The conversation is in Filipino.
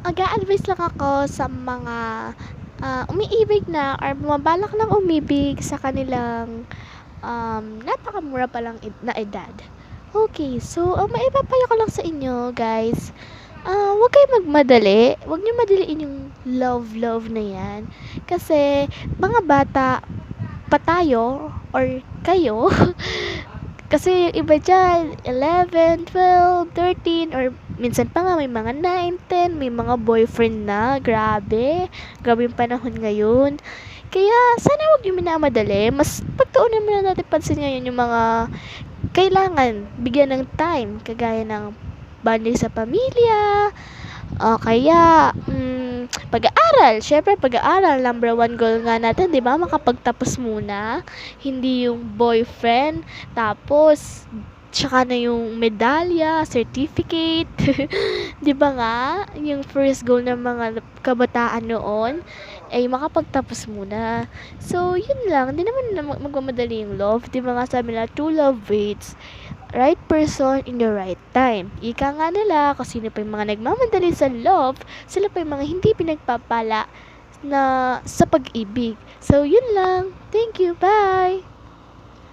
Mag-a-advice lang ako sa mga, umiibig na or bumabalak ng umibig sa kanilang, napakamura pa lang na edad. Okay, so ang maipapayo ko lang sa inyo guys, huwag kayong magmadali. Huwag niyo madaliin yung love na 'yan. Kasi mga bata pa tayo or kayo, kasi yung iba diyan 11, 12, 13 or minsan pa nga may mga 9, 10, may mga boyfriend na. Grabe. Grabe yung panahon ngayon. Kaya sana huwag niyo minamadali. Mas pagtuunan muna natin pansin ngayon yung mga kailangan bigyan ng time, kagaya ng bonding sa pamilya, o kaya pag-aaral. Syempre pag-aaral, number one goal nga natin, 'di ba? Makapagtapos muna, hindi yung boyfriend tapos tsaka na yung medalya, certificate. 'Di ba nga? Yung first goal ng mga kabataan noon ay makapagtapos muna. So, yun lang. Hindi naman magmamadali yung love. 'Di ba nga sabi nila, true love waits right person in the right time. Ika nga nila, kung sino pa yung mga nagmamadali sa love, sila pa yung mga hindi pinagpapala na sa pag-ibig. So, yun lang. Thank you. Bye!